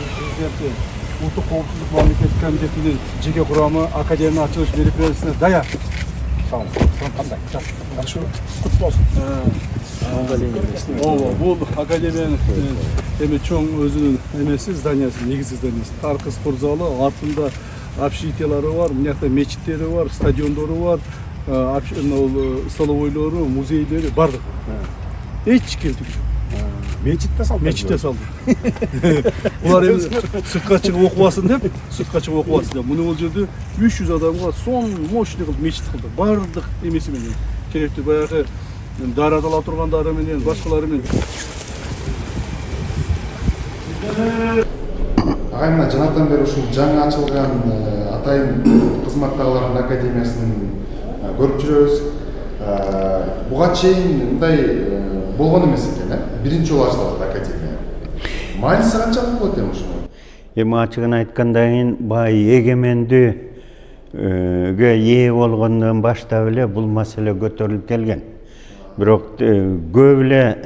президенти Улуттук коопсуздук мамлекеттик комитетинин жеке курамы академия ачылыш мероприятиясына даяр. Кандай? Жакшы. Кут болсун. Бул академиянын эми чоң өзүнүн эмеси, зданиясы, негизги зданиясы. Таркы спорт залы, артында общежитиялары бар, мынакта мечиттери бар, стадиондору бар, столовойлору, музейлери бардык. Эч ким жок. Мечитте салды. Мечитте салды. Булар эми сыртка чыгып окубасын деп, муну бул жерде 300 адамга сон мощный кылып мечит кылды. Бардык эмеси менен, керектүү баягы дарадала тургандары менен, башкалары менен. Агайымна жанатан бери ушул жаңы ачылган Атайын кызматтагылардын академиясын көрүп жүрөбүз. Буга чейин мындай болгон эмес экен, биринчи жолу ачылат академия. Майлысы канчалык болот эми ушуну? Эми ачыгын айткандан кийин баягы эгемендүүгө ээ болгондон баштап эле бул маселе көтөрүлүп келген. Бирок көп эле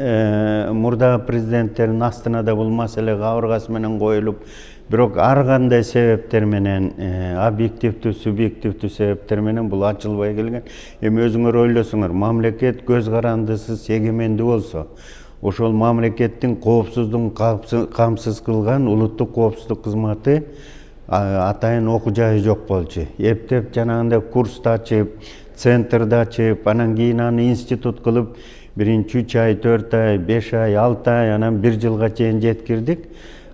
мурдагы президенттердин астына бул маселе кабыргасы менен коюлуп, бирок ар кандай себептер менен, объективдүү, субъективдүү себептер менен бул ачылбай келген. Эми өзүңөр ойлосоңор, мамлекет көз карандысыз, эгемендүү болсо, ошол мамлекеттин коопсуздугун камсыз кылган улуттук коопсуздук кызматы атайын окуу жайы жок болчу. Эптеп жанагындай курсту ачып, центрди ачып, анан кийин аны институт кылып, биринчи 3 ай, 4 ай, 5 ай, 6 ай, анан 1 жылга чейин жеткирдик.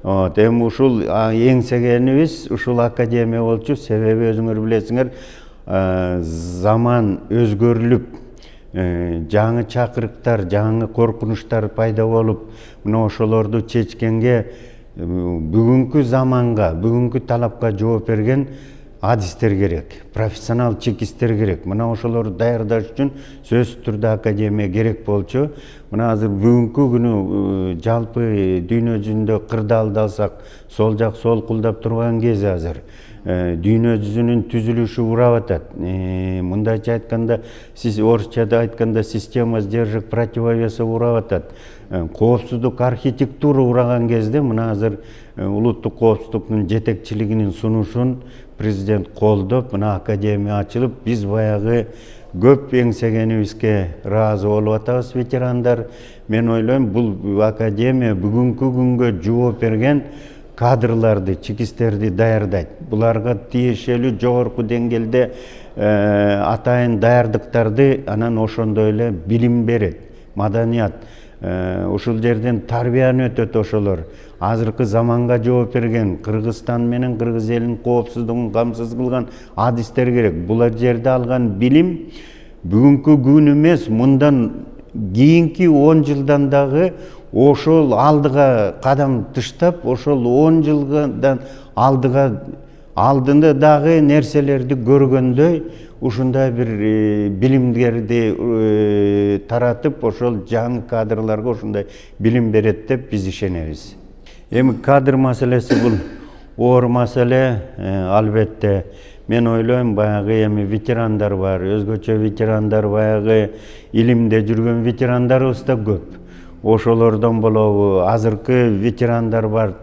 Эми ушул эңсегенибиз ушул академия болчу. Себеби өзүңөр билесиңер, заман өзгөрүлүп, жаңы чакырыктар, жаңы коркунучтар пайда болуп, мына ошолорду чечкенге бүгүнкү заманга, бүгүнкү талапка жооп берген адистер керек, профессионал чекистер керек. Мына ошолорду даярдаш үчүн сөзсүз түрдө академия керек болчу. Мына азыр бүгүнкү күнү жалпы дүйнө жүзүндө кырдаалды алсак, сол жак солкулдап турган кез азыр. Дүйнө жүзүнүн түзүлүшү урап атат. Мындайча айтканда, орусчада айтканда, система сдержек противовеса урап атат. Коопсуздук архитектура ураган кезде мына азыр улуттук коопсуздуктун жетекчилигинин сунушун президент колдоп, мына академия ачылып, биз баягы көп эңсегенибизге ыраазы болуп атабыз, ветерандар. Мен ойлойм, бул академия бүгүнкү күнгө жооп берген кадрларды, чекистерди даярдайт. Буларга тиешелүү жогорку деңгээлде атайын даярдыктарды, анан ошондой эле билим берет, маданият. Ушул жерден тарбияны өтөт ошолор. Азыркы заманга жооп берген, Кыргызстан менен кыргыз элинин коопсуздугун камсыз кылган адистер керек. Булар жерде алган билим бүгүнкү күн эмес, мындан кийинки 10 жылдан дагы ошол алдыга кадам тыштап, ошол 10 жылдан алдында дагы нерселерди көргөндөй ушундай бир билимдерди таратып, ошол жаңы кадрларга ушундай билим берет деп биз ишенебиз. Эми кадр маселеси бул оор маселе, албетте. Мен ойлойм, баягы эми ветерандар бар, өзгөчө ветерандар, баягы илимде жүргөн ветерандарыбыз да көп. Ошолордон болобу, азыркы ветерандар бар,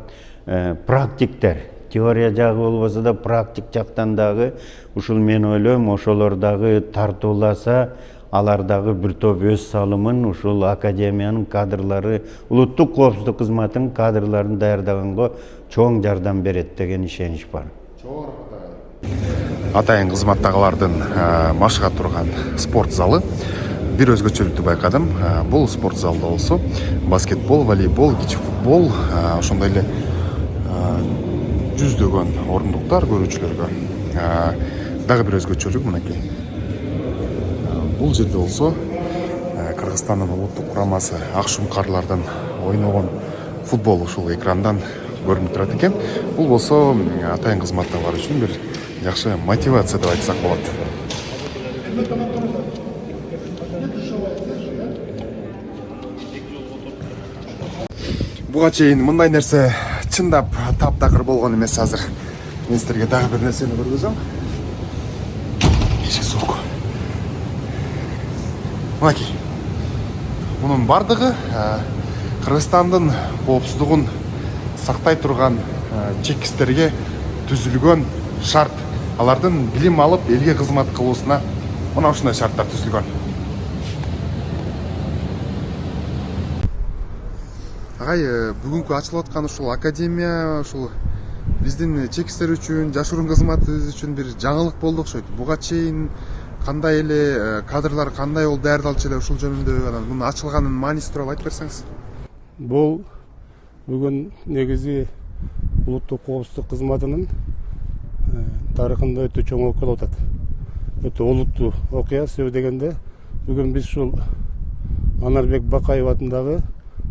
практиктер. Теория жагы болбосо да практик жактан дагы ушул мен ойлойм, ошолор дагы тартууласа, алар дагы бир топ өз салымын ушул академиянын кадрлары, улуттук коопсуздук кызматынын кадрларын даярдаганга чоң жардам берет деген ишенич бар. Атайын кызматтагылардын машыга турган спорт залы. Бир өзгөчөлүктү байкадым. Бул спорт залда болсо баскетбол, волейбол, кичи футбол, ошондой эле жүздөгөн орундуктар көрүүчүлөргө. Дагы бир өзгөчөлүк мынакей. Бул жерде болсо Кыргызстандын улуттук курамасы Акшумкарлардын ойногон футбол ушул экрандан көрүнүп турат экен. Бул болсо атайын кызматтагылар үчүн бир жакшы мотивация деп айтсак болот. Буга чейин мындай нерсе чындап таптакыр болгон эмес. Азыр мен силерге дагы бир нерсени көргөзөм. Эшик суук. Мынакей. Мунун бардыгы Кыргызстандын коопсуздугун сактай турган чекистерге түзүлгөн шарт. Алардын билим алып элге кызмат кылуусуна мына ушундай шарттар түзүлгөн. Агай, бүгүнкү ачылып аткан ушул академия ушул биздин чекистер үчүн, жашыруун кызматыбыз үчүн бир жаңылык болду окшойт. Буга чейин кандай эле кадрлар кандай болуп даярдалчу эле ушул жөнүндө анан мунун ачылганынын мааниси тууралуу айтып берсеңиз. Бул бүгүн негизи улуттук коопсуздук кызматынын тарыхында өтө чоң окуя болуп атат. Өтө олуттуу окуя, себеби дегенде бүгүн биз ушул Анарбек Бакаев атындагы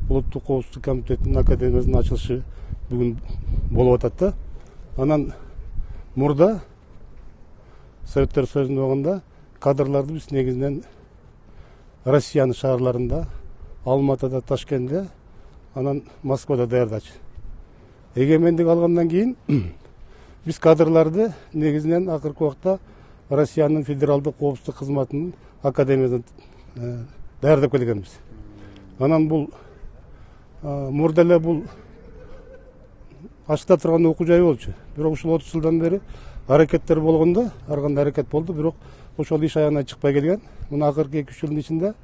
улуттук коопсуздук комитетинин академиясынын ачылышы бүгүн болуп атат да. Анан мурда Советтер Союзунда болгондо кадрларды биз негизинен Россиянын шаарларында, Алматыда, Ташкентте, анан Москвада даярдачу. Эгемендик алгандан кийин биз кадрларды негизинен акыркы убакта Россиянын федералдык коопсуздук кызматынын академиясынан даярдап келгенбиз. Анан бул мурда эле бул ачыта турган окуу жай болчу. Бирок ушул 30 жылдан бери аракеттер болгондо, ар кандай аракет болду, бирок ошол иш аягына чыкпай келген. Мына акыркы 2-3 жылдын ичинде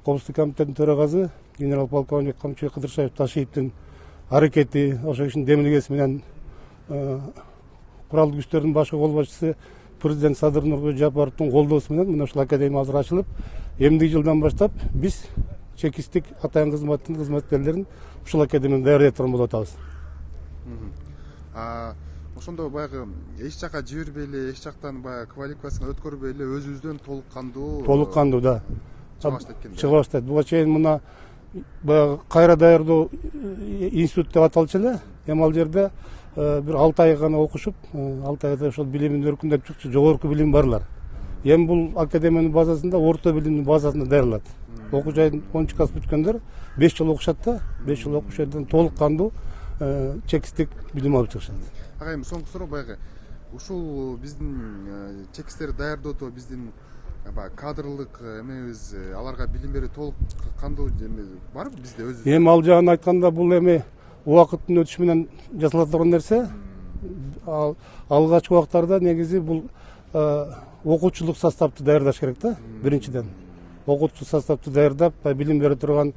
коопсуздук комитетинин төрагасы генерал полковник Камчыбек Кыдыршаев Ташиевдин аракети, ошол кишинин демилгеси менен куралдуу күчтөрдүн башкы кол башчысы президент Садыр Нуркожапаровдун колдоосу менен мына ушул академия азыр ачылып, эмдиги жылдан баштап биз чекисттик атайын кызматтын кызматкерлерин ушул академияда даярдай турган болуп атабыз. Ошондо баягы эч жака жибербей эле, эч жактан баягы квалификацияны өткөрбөй эле өзүбүздөн толук кандуу да чыга баштайт экен. Чыга баштайт. Буга чейин мына баягы кайра даярдоо институт деп аталчу эле. Эми ал жерде бир 6 ай гана окушуп, 6 айда ошол билимин өркүндөп чыкчу, жогорку билим барлар. Эми бул академиянын базасында орто билимдин базасында даярдалат. Окуу жайын 10 класс бүткөндөр 5 жыл окушат да, 5 жыл окуш жерден толук кандуу чекисттик билим алып чыгышат. Агайым, соңку суроо баягы ушул биздин чекисттерди даярдоодо биздин кадрлык эмебиз, аларга билим берүү толук кандуу барбы бизде өзүбүз? Эми ал жагын айтканда бул эми убакыттын өтүшү менен жасала турган нерсе. Алгачкы убактарда негизи бул окуучулук составды даярдаш керек да, биринчиден. Окуучулук составды даярдап, билим бере турган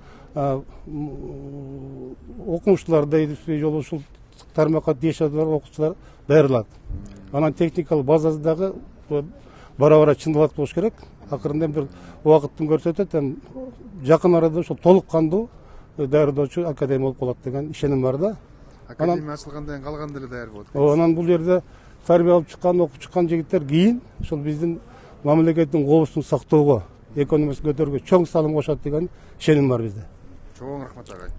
окумуштууларды жолу ушул тармакка тиешелүү окуучулар даярдалат. Анан техникалык базасы дагы бара-бара чындалат болуш керек. Акырында бир убакыттын көрсөтөт, эми жакын арада ошол толук кандуу даярдоочу академия болуп калат деген ишеним бар да. Академия ачылгандан кийин калган деле даяр болот. Анан бул жерде тарбия алып чыккан, окуп чыккан жигиттер кийин ошол биздин мамлекеттин коопсуздугун сактоого, экономикасын көтөрүүгө чоң салым кошот деген ишеним бар бизде. Чоң рахмат агай.